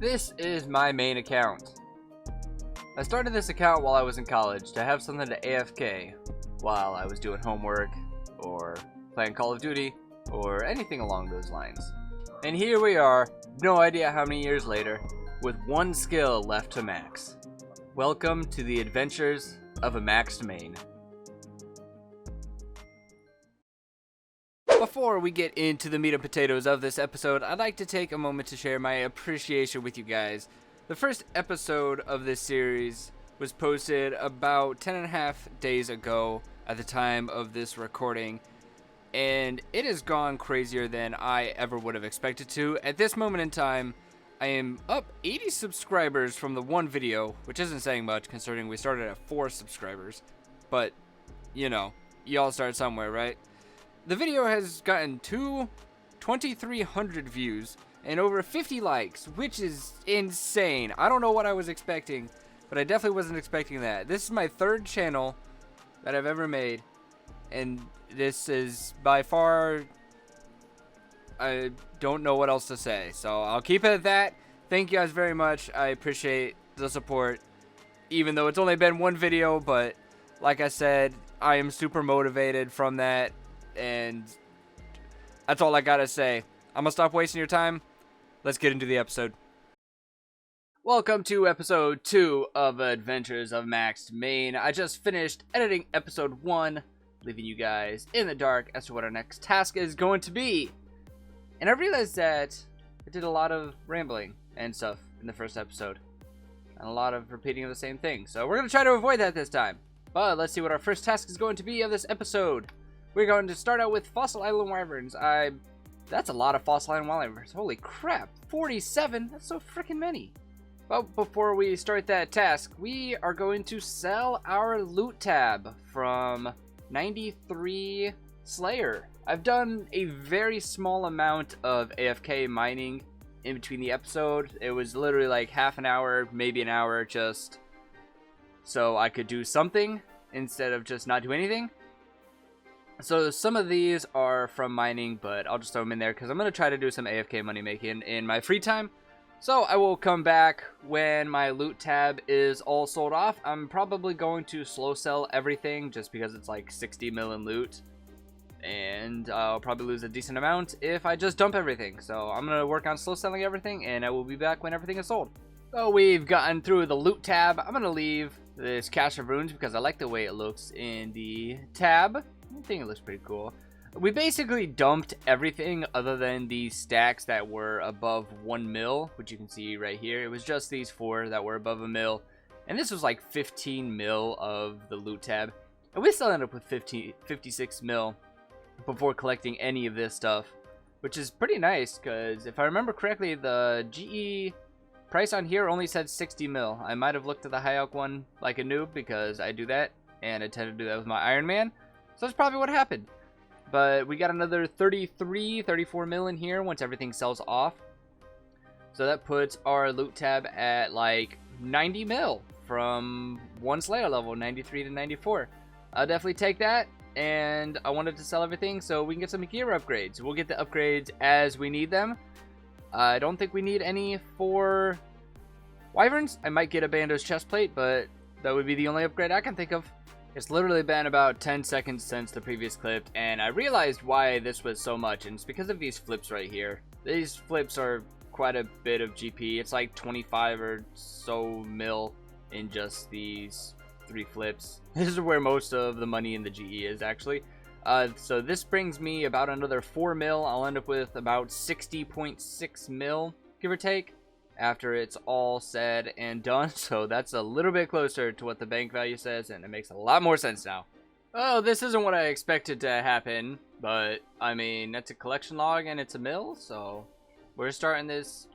This is my main account. I started this account while I was in college to have something to AFK while I was doing homework or playing Call of Duty or anything along those lines. And here we are, no idea how many years later, with one skill left to max. Welcome to the adventures of a maxed main. Before we get into the meat and potatoes of this episode, I'd like to take a moment to share my appreciation with you guys. The first episode of this series was posted about 10.5 days ago at the time of this recording, and it has gone crazier than I ever would have expected to. At this moment in time, I am up 80 subscribers from the one video, which isn't saying much considering we started at 4 subscribers, but you know, you all start somewhere, right? The video has gotten 2,300 views and over 50 likes, which is insane. I don't know what I was expecting, but I definitely wasn't expecting that. This is my 3rd channel that I've ever made, and this is by far, I don't know what else to say, so I'll keep it at that. Thank you guys very much. I appreciate the support, even though it's only been one video, but like I said, I am super motivated from that. And that's all I gotta say. I'm gonna stop wasting your time. Let's get into the episode. Welcome to episode 2 of Adventures of Maxed Main. I just finished editing episode 1, leaving you guys in the dark as to what our next task is going to be. And I realized that I did a lot of rambling and stuff in the first episode, and a lot of repeating of the same thing. So we're gonna try to avoid that this time. But let's see what our first task is going to be of this episode. We're going to start out with Fossil Island Wyverns. That's a lot of Fossil Island Wyverns. Holy crap, 47? That's so freaking many. But before we start that task, we are going to sell our loot tab from 93 Slayer. I've done a very small amount of AFK mining in between the episode. It was literally like half an hour, maybe an hour, just so I could do something instead of just not do anything. So some of these are from mining, but I'll just throw them in there because I'm going to try to do some AFK money making in my free time. So I will come back when my loot tab is all sold off. I'm probably going to slow sell everything just because it's like 60 mil in loot. And I'll probably lose a decent amount if I just dump everything. So I'm going to work on slow selling everything, and I will be back when everything is sold. So we've gotten through the loot tab. I'm going to leave this Cache of Runes because I like the way it looks in the tab. I think it looks pretty cool. We basically dumped everything other than the stacks that were above 1 mil, which you can see right here. It was just these 4 that were above a mil, and this was like 15 mil of the loot tab. And we still ended up with 56 mil before collecting any of this stuff, which is pretty nice because if I remember correctly, the GE price on here only said 60 mil. I might have looked at the High Elk one like a noob because I do that, and I tend to do that with my Iron Man. So that's probably what happened. But we got another 34 mil in here once everything sells off. So that puts our loot tab at like 90 mil from one Slayer level, 93 to 94. I'll definitely take that. And I wanted to sell everything so we can get some gear upgrades. We'll get the upgrades as we need them. I don't think we need any for Wyverns. I might get a Bando's chestplate, but that would be the only upgrade I can think of. It's literally been about 10 seconds since the previous clip, and I realized why this was so much, and it's because of these flips right here. These flips are quite a bit of GP. It's like 25 or so mil in just these 3 flips. This is where most of the money in the GE is, actually. So this brings me about another 4 mil. I'll end up with about 60.6 mil, give or take, after it's all said and done. So that's a little bit closer to what the bank value says, and it makes a lot more sense now. Oh, this isn't what I expected to happen, but I mean, that's a collection log and it's a mill, so we're starting this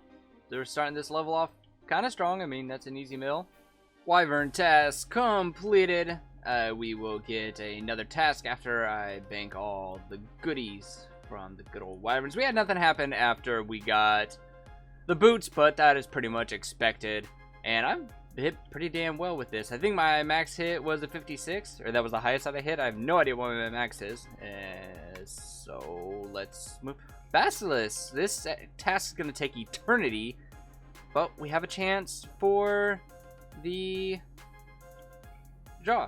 level off kind of strong. I mean, that's an easy mill. Wyvern task completed. We will get another task after I bank all the goodies from the good old Wyverns. We had nothing happen after we got the boots, but that is pretty much expected, and I've hit pretty damn well with this. I think my max hit was a 56, or that was the highest that I hit. I have no idea what my max is, so let's move. Basilisk, this task is going to take eternity, but we have a chance for the draw.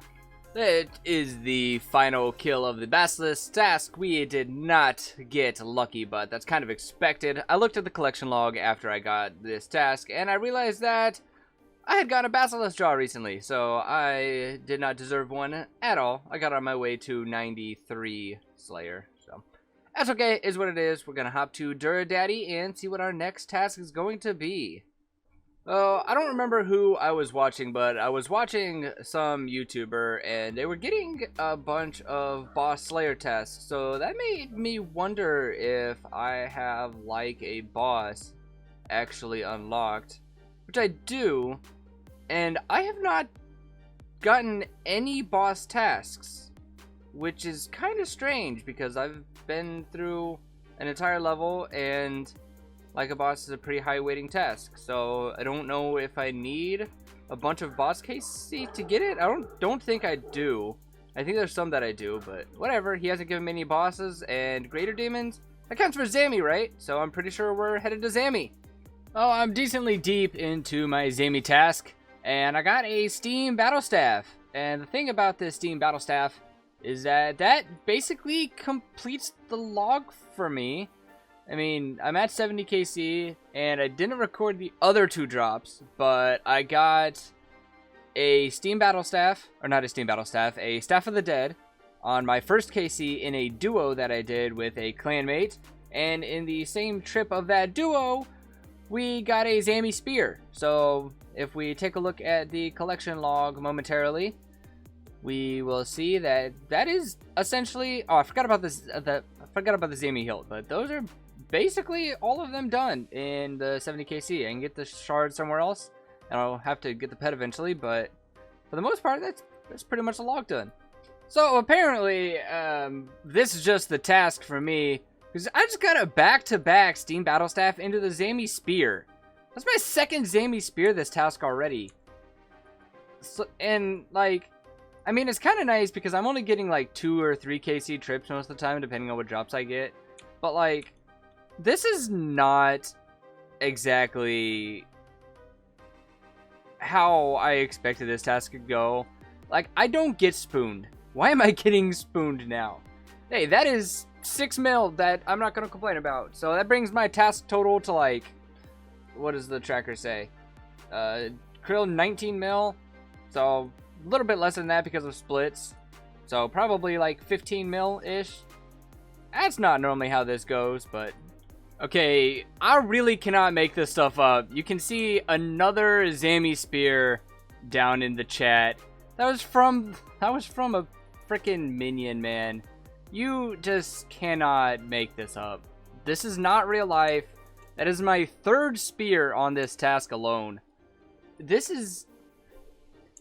That is the final kill of the Basilisk task. We did not get lucky, but that's kind of expected. I looked at the collection log after I got this task, and I realized that I had gotten a Basilisk draw recently, so I did not deserve one at all. I got on my way to 93 Slayer, so that's okay, is what it is. We're gonna hop to Duradaddy and see what our next task is going to be. Oh, I don't remember who I was watching, but I was watching some YouTuber, and they were getting a bunch of boss slayer tasks, so that made me wonder if I have, like, a boss actually unlocked, which I do, and I have not gotten any boss tasks, which is kind of strange, because I've been through an entire level, and like a boss is a pretty high weighting task, so I don't know if I need a bunch of boss KC to get it. I don't think I do. I think there's some that I do, but whatever. He hasn't given me any bosses, and greater demons, that counts for Zami, right? So I'm pretty sure we're headed to Zami. Oh, I'm decently deep into my Zami task, and I got a Steam Battle Staff. And the thing about this Steam Battle Staff is that basically completes the log for me. I mean, I'm at 70 KC, and I didn't record the other two drops, but I got a Steam Battle Staff, or not a Steam Battle Staff, a Staff of the Dead on my first KC in a duo that I did with a clanmate, and in the same trip of that duo, we got a Zami Spear. So, if we take a look at the collection log momentarily, we will see that that is essentially... Oh, I forgot about this. I forgot about the Zami hilt, but those are basically all of them done in the 70 KC. I can get the shard somewhere else, and I'll have to get the pet eventually, but for the most part, that's pretty much the log done. So apparently, this is just the task for me, because I just got a back-to-back Steam Battle Staff into the Zami Spear. That's my second Zami Spear this task already. So, and, like, I mean, it's kind of nice because I'm only getting, like, 2 or 3 KC trips most of the time, depending on what drops I get. But, like, this is not exactly how I expected this task to go. Like, I don't get spooned. Why am I getting spooned now? Hey, that is 6 mil that I'm not going to complain about. So that brings my task total to, like, what does the tracker say? Krill 19 mil. So a little bit less than that because of splits. So probably like 15 mil-ish. That's not normally how this goes, but... Okay, I really cannot make this stuff up. You can see another Zami Spear down in the chat. That was from a freaking minion, man. You just cannot make this up. This is not real life. That is my 3rd spear on this task alone. This is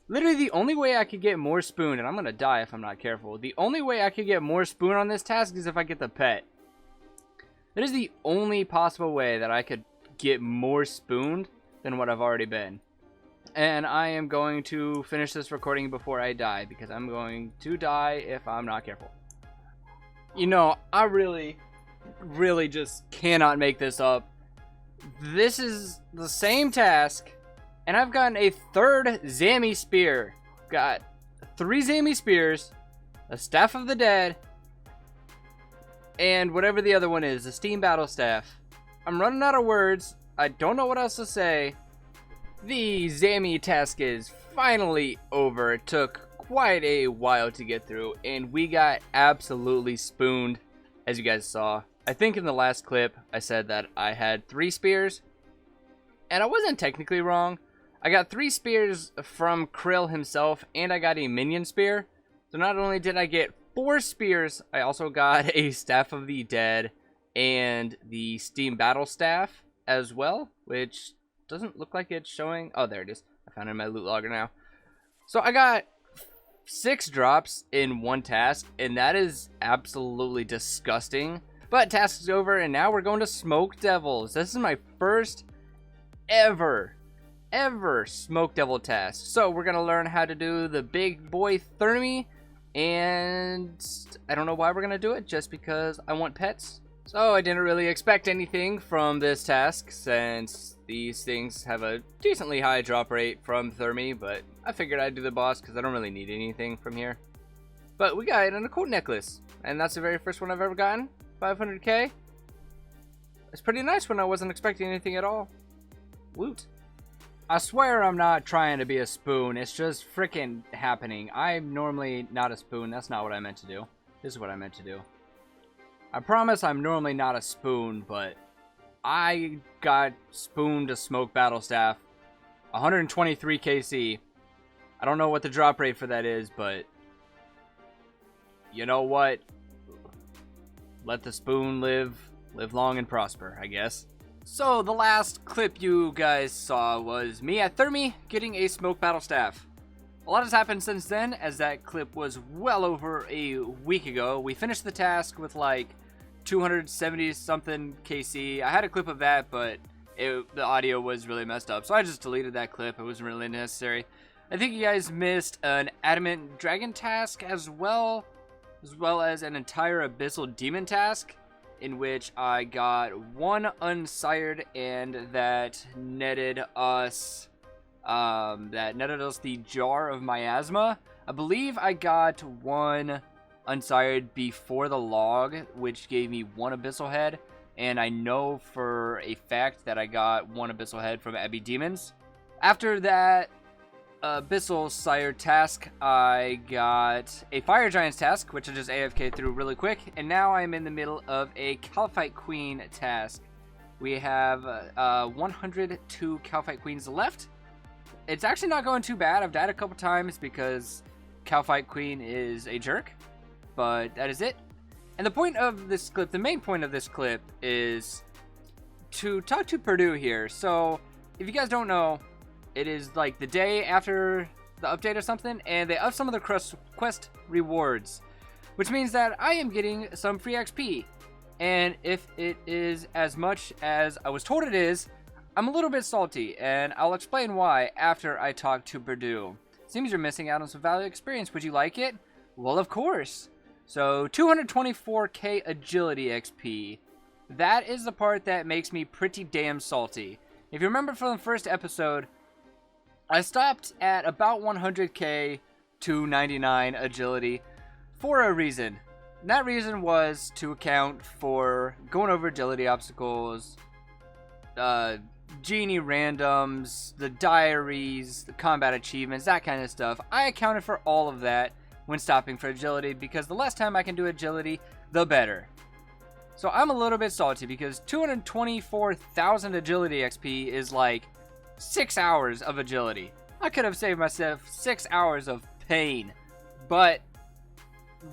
literally the only way I could get more spoon, and I'm gonna die if I'm not careful. The only way I could get more spoon on this task is if I get the pet. That is the only possible way that I could get more spooned than what I've already been. And I am going to finish this recording before I die, because I'm going to die if I'm not careful. You know, I really just cannot make this up. This is the same task, and I've gotten a 3rd Zami Spear. Got 3 Zami Spears, a Staff of the Dead, and whatever the other one is, the Steam Battle Staff. I'm running out of words. I don't know what else to say. The Zami task is finally over. It took quite a while to get through, and we got absolutely spooned, as you guys saw. I think in the last clip, I said that I had 3 spears, and I wasn't technically wrong. I got 3 spears from Krill himself, and I got a minion spear. So not only did I get 4 spears, I also got a Staff of the Dead and the Steam Battle Staff as well, which doesn't look like it's showing. Oh, there it is. I found it in my loot logger now. So I got 6 drops in one task, and that is absolutely disgusting. But task is over, and now we're going to Smoke Devils. This is my first ever Smoke Devil task. So we're going to learn how to do the big boy thermy. And I don't know why we're going to do it, just because I want pets. So I didn't really expect anything from this task, since These things have a decently high drop rate from Thermi, but I figured I'd do the boss because I don't really need anything from here. But we got an occult necklace, and that's the very first one I've ever gotten. 500k. It's pretty nice when I wasn't expecting anything at all. Woot. I swear I'm not trying to be a spoon. It's just freaking happening. I'm normally not a spoon. That's not what I meant to do. This is what I meant to do. I promise I'm normally not a spoon, but I got spooned a smoke battle staff. 123 KC. I don't know what the drop rate for that is, but you know what? Let the spoon live long and prosper, I guess. So the last clip you guys saw was me at Thermi getting a smoke battle staff. A lot has happened since then, as that clip was well over a week ago. We finished the task with like 270 something KC. I had a clip of that, but the audio was really messed up, so I just deleted that clip. It wasn't really necessary. I think you guys missed an adamant dragon task as well as an entire abyssal demon task, in which I got one unsired, and that netted us the jar of miasma. I believe I got one unsired before the log, which gave me one abyssal head, and I know for a fact that I got one abyssal head from Abbey Demons. After that abyssal sire task, I got a fire giants task, which I just AFK through really quick, and now I'm in the middle of a Calphite Queen task. We have 102 Calphite Queens left. It's actually not going too bad. I've died a couple times because Calphite Queen is a jerk, but that is it. And the point of this clip, the main point of this clip, is to talk to Purdue here. So if you guys don't know, it is like the day after the update or something, and they up some of the quest rewards, which means that I am getting some free XP. And if it is as much as I was told it is, I'm a little bit salty, and I'll explain why after I talk to Purdue. Seems you're missing out on some valuable experience. Would you like it? Well, of course. So 224k agility XP. That is the part that makes me pretty damn salty. If you remember from the first episode, I stopped at about 100k to 99 agility for a reason. And that reason was to account for going over agility obstacles, genie randoms, the diaries, the combat achievements, that kind of stuff. I accounted for all of that when stopping for agility, because the less time I can do agility, the better. So I'm a little bit salty because 224,000 agility XP is like 6 hours of agility. I could have saved myself 6 hours of pain, but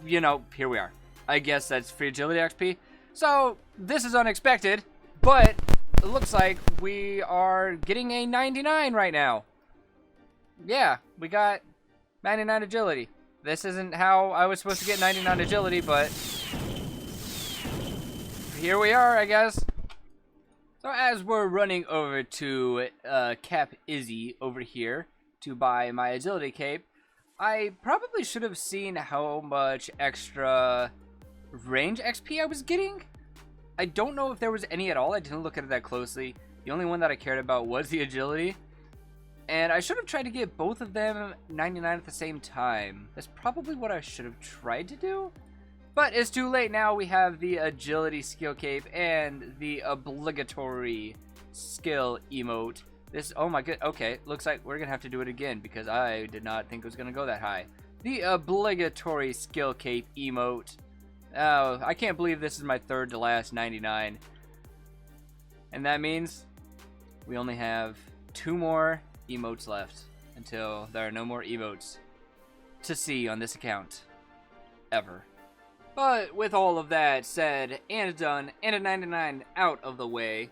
you know, here we are. I guess that's free agility XP. So this is unexpected, but it looks like we are getting a 99 right now. Yeah, we got 99 agility. This isn't how I was supposed to get 99 agility, but here we are, I guess. So as we're running over to Cap Izzy over here to buy my agility cape, I probably should have seen how much extra range XP I was getting. I don't know if there was any at all. I didn't look at it that closely. The only one that I cared about was the agility. And I should have tried to get both of them 99 at the same time. That's probably what I should have tried to do. But it's too late now. We have the agility skill cape and the obligatory skill emote. This, oh my god, okay, looks like we're gonna have to do it again because I did not think it was gonna go that high. The obligatory skill cape emote. Oh, I can't believe this is my third to last 99. And that means we only have 2 more emotes left until there are no more emotes to see on this account. Ever. But with all of that said and done, and a 99 out of the way,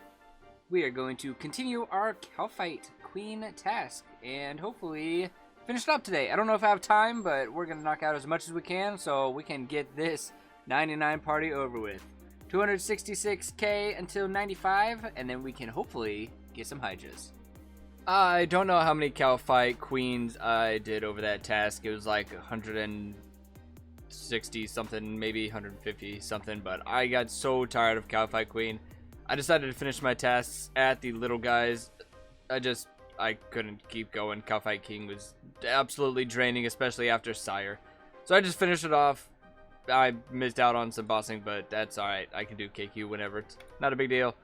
we are going to continue our Calphite Queen task and hopefully finish it up today. I don't know if I have time, but we're going to knock out as much as we can so we can get this 99 party over with. 266k until 95, and then we can hopefully get some Hydras. I don't know how many Calphite Queens I did over that task. It was like 160 something, maybe 150 something, but I got so tired of Calphite Queen. I decided to finish my tasks at the little guys. I couldn't keep going. Cowfight King was absolutely draining, especially after Sire. So I just finished it off. I missed out on some bossing, but that's alright. I can do KQ whenever. It's not a big deal.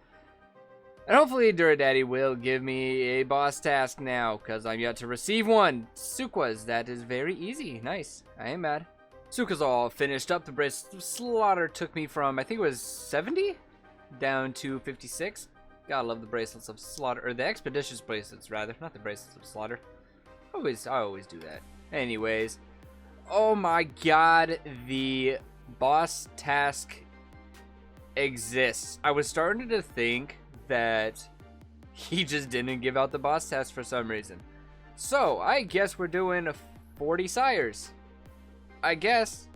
And hopefully Duradaddy will give me a boss task now, because I'm yet to receive one. Sukwas, that is very easy. Nice. I ain't mad. Suka's all finished up. The Bracelet of Slaughter took me from, I think it was 70 down to 56. Gotta love the Bracelets of Slaughter, or the Expeditious Bracelets, rather. Not the Bracelets of Slaughter. I always do that. Anyways. Oh my god, the boss task exists. I was starting to think that he just didn't give out the boss task for some reason. So, I guess we're doing 40 Sires. I guess,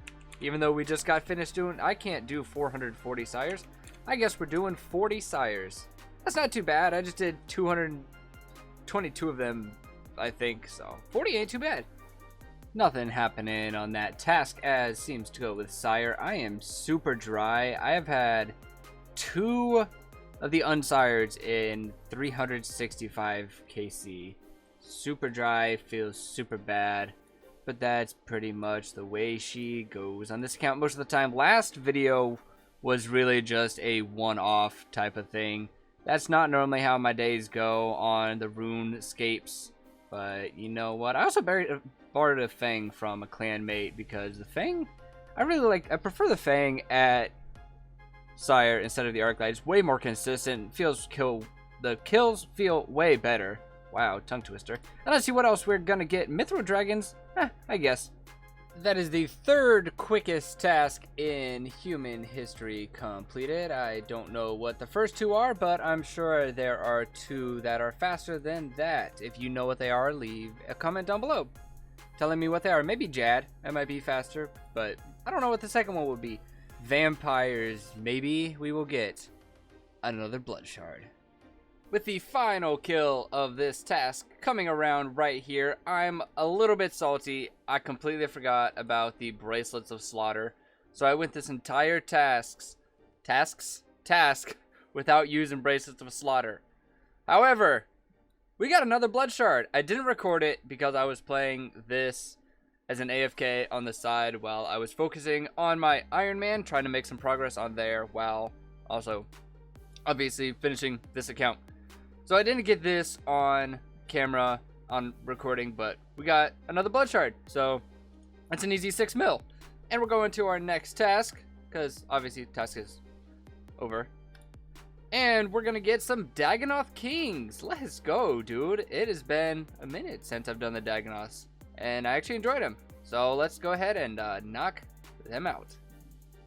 even though we just got finished doing, I can't do 440 Sires. I guess we're doing 40 Sires. That's not too bad. I just did 222 of them, I think, so 40 ain't too bad. Nothing happening on that task as seems to go with Sire. I am super dry. I have had 2 of the unsireds in 365 KC. Super dry, feels super bad, but that's pretty much the way she goes on this account most of the time. Last video was really just a one-off type of thing. That's not normally how my days go on the RuneScapes, but you know what? I also borrowed a Fang from a clanmate because the Fang, I prefer the Fang at Sire instead of the Arclight. It's way more consistent. The kills feel way better. Wow, tongue twister. And let's see what else we're gonna get. Mithril dragons? I guess. That is the 3rd quickest task in human history completed. I don't know what the first 2 are, but I'm sure there are 2 that are faster than that. If you know what they are, leave a comment down below telling me what they are. Maybe Jad, it might be faster, but I don't know what the second one would be. Vampires, maybe we will get another blood shard. With the final kill of this task coming around right here, I'm a little bit salty. I completely forgot about the Bracelets of Slaughter. So I went this entire task without using Bracelets of Slaughter. However, we got another blood shard. I didn't record it because I was playing this as an AFK on the side while I was focusing on my Iron Man, trying to make some progress on there while also obviously finishing this account. So I didn't get this on camera, on recording, but we got another blood shard. So that's an easy 6 mil. And we're going to our next task, because obviously task is over. And we're going to get some Dagannoth Kings. Let's go, dude. It has been a minute since I've done the Dagannoths, and I actually enjoyed them. So let's go ahead and knock them out.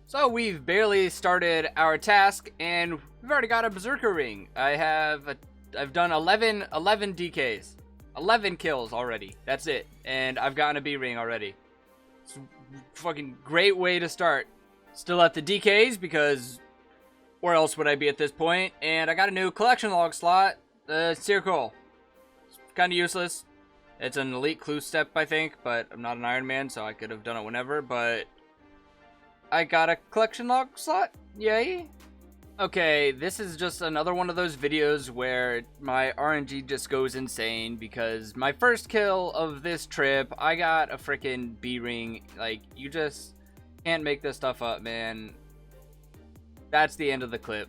So we've barely started our task, and we've already got a Berserker ring. I've done 11 DKs. 11 kills already. That's it. And I've gotten a B ring already. It's a fucking great way to start. Still at the DKs because where else would I be at this point? And I got a new collection log slot. The Circle. It's kind of useless. It's an elite clue step, I think, but I'm not an Iron Man, so I could have done it whenever, but I got a collection log slot. Yay. Okay, this is just another one of those videos where my RNG just goes insane because my first kill of this trip, I got a freaking B ring. Like, you just can't make this stuff up, man. That's the end of the clip.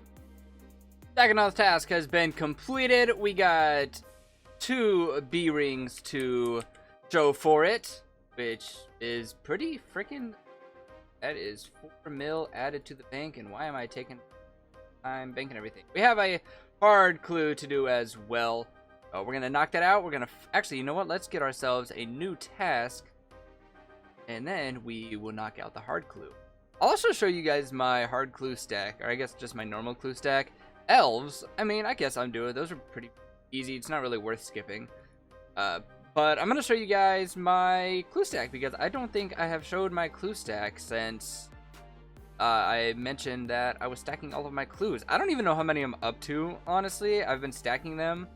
Dagannoth task has been completed. We got 2 B rings to show for it, which is pretty freaking. That is 4 mil added to the bank, and why am I taking? I'm banking everything. We have a hard clue to do as well. We're gonna knock that out. We're gonna actually, you know what? Let's get ourselves a new task, and then we will knock out the hard clue. I'll also show you guys my hard clue stack, or I guess just my normal clue stack. Elves, I mean, I guess I'm doing. Those are pretty easy. It's not really worth skipping. But I'm gonna show you guys my clue stack because I don't think I have showed my clue stack since I mentioned that I was stacking all of my clues. I don't even know how many I'm up to, honestly. I've been stacking them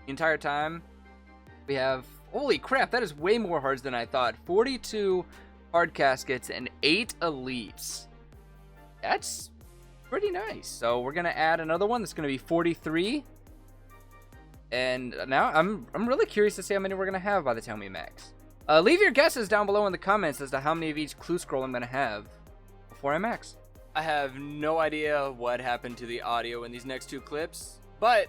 the entire time. We have, holy crap, that is way more hards than I thought. 42 hard caskets and 8 elites. That's pretty nice. So we're gonna add another one that's gonna be 43. And now I'm really curious to see how many we're gonna have by the time we max. Leave your guesses down below in the comments as to how many of each clue scroll I'm gonna have before I max. I have no idea what happened to the audio in these next two clips, but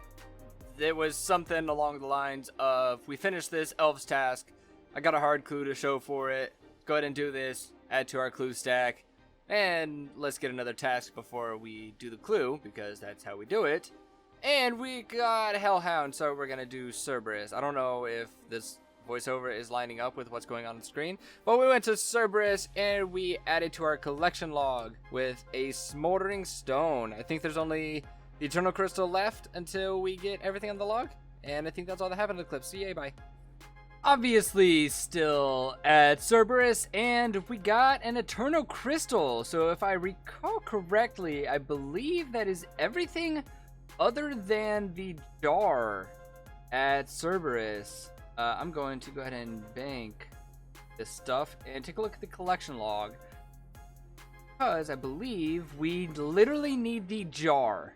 there was something along the lines of, we finished this elves task, I got a hard clue to show for it, go ahead and do this, add to our clue stack, and let's get another task before we do the clue, because that's how we do it. And we got Hellhound, so we're gonna do Cerberus. I don't know if this voiceover is lining up with what's going on the screen, but we went to Cerberus and we added to our collection log with a smoldering stone. I think there's only the eternal crystal left until we get everything on the log, and I think that's all that happened in the clip. So yay, bye. Obviously still at Cerberus, and we got an eternal crystal. So if I recall correctly, I believe that is everything other than the jar at Cerberus. I'm going to go ahead and bank this stuff and take a look at the collection log, because I believe we literally need the jar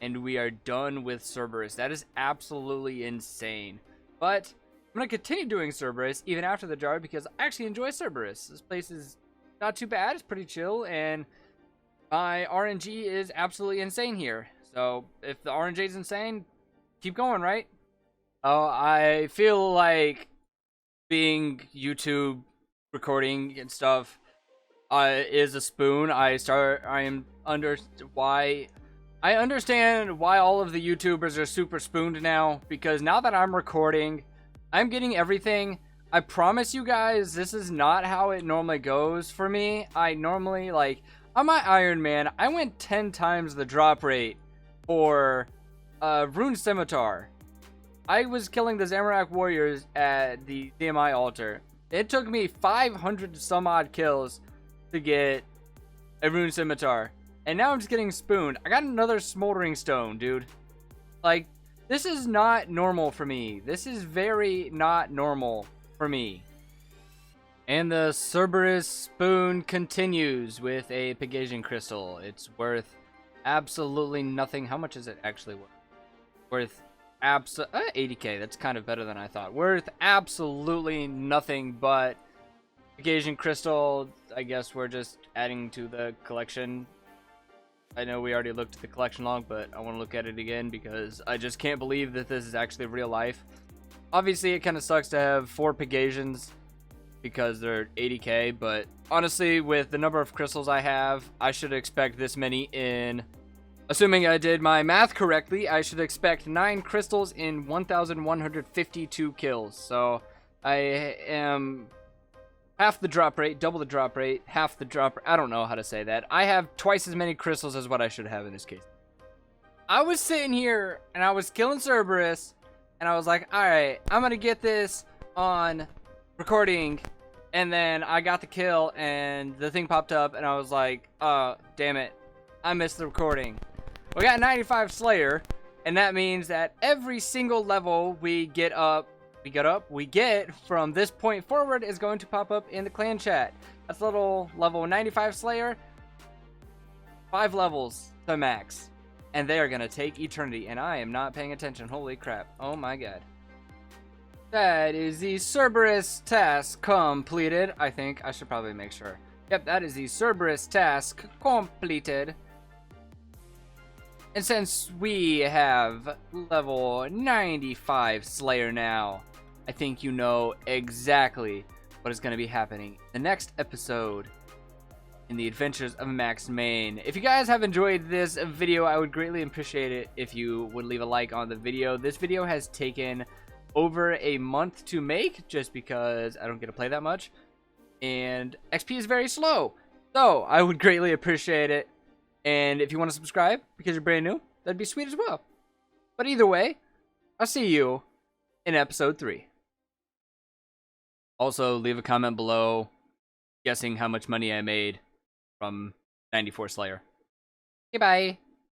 and we are done with Cerberus. That is absolutely insane. But I'm going to continue doing Cerberus even after the jar, because I actually enjoy Cerberus. This place is not too bad. It's pretty chill, and my RNG is absolutely insane here. So if the RNG is insane, keep going, right? Oh, I feel like being YouTube recording and stuff is a spoon. I understand why all of the YouTubers are super spooned now, because now that I'm recording, I'm getting everything. I promise you guys, this is not how it normally goes for me. I normally, like, on my Iron Man, I went 10 times the drop rate for Rune Scimitar. I was killing the Zamorak warriors at the DMI altar. It took me 500 some odd kills to get a Rune Scimitar. And now I'm just getting spooned. I got another smoldering stone, dude. Like, this is not normal for me. This is very not normal for me. And the Cerberus spoon continues with a Pegasian crystal. It's worth absolutely nothing. How much is it actually worth? Worth 80k. That's kind of better than I thought. Worth absolutely nothing but Pegasian crystal. I guess we're just adding to the collection. I know we already looked at the collection log, but I want to look at it again because I just can't believe that this is actually real life. Obviously, it kind of sucks to have 4 Pegasians because they're 80k, but honestly, with the number of crystals I have, I should expect this many in... Assuming I did my math correctly, I should expect 9 crystals in 1,152 kills. So I am half the drop rate, double the drop rate, half the drop rate. I don't know how to say that. I have twice as many crystals as what I should have in this case. I was sitting here and I was killing Cerberus, and I was like, alright, I'm going to get this on recording. And then I got the kill and the thing popped up and I was like, oh, damn it, I missed the recording. We got 95 Slayer, and that means that every single level we get from this point forward is going to pop up in the clan chat. That's little level 95 Slayer, 5 levels to max, and they are going to take eternity, and I am not paying attention. Holy crap. Oh my god. That is the Cerberus task completed. I think I should probably make sure. Yep, that is the Cerberus task completed. And since we have level 95 Slayer now, I think you know exactly what is going to be happening in the next episode in the Adventures of Max Main. If you guys have enjoyed this video, I would greatly appreciate it if you would leave a like on the video. This video has taken over a month to make just because I don't get to play that much, and XP is very slow, so I would greatly appreciate it. And if you want to subscribe because you're brand new, that'd be sweet as well. But either way, I'll see you in episode 3. Also, leave a comment below guessing how much money I made from 94 Slayer. Goodbye.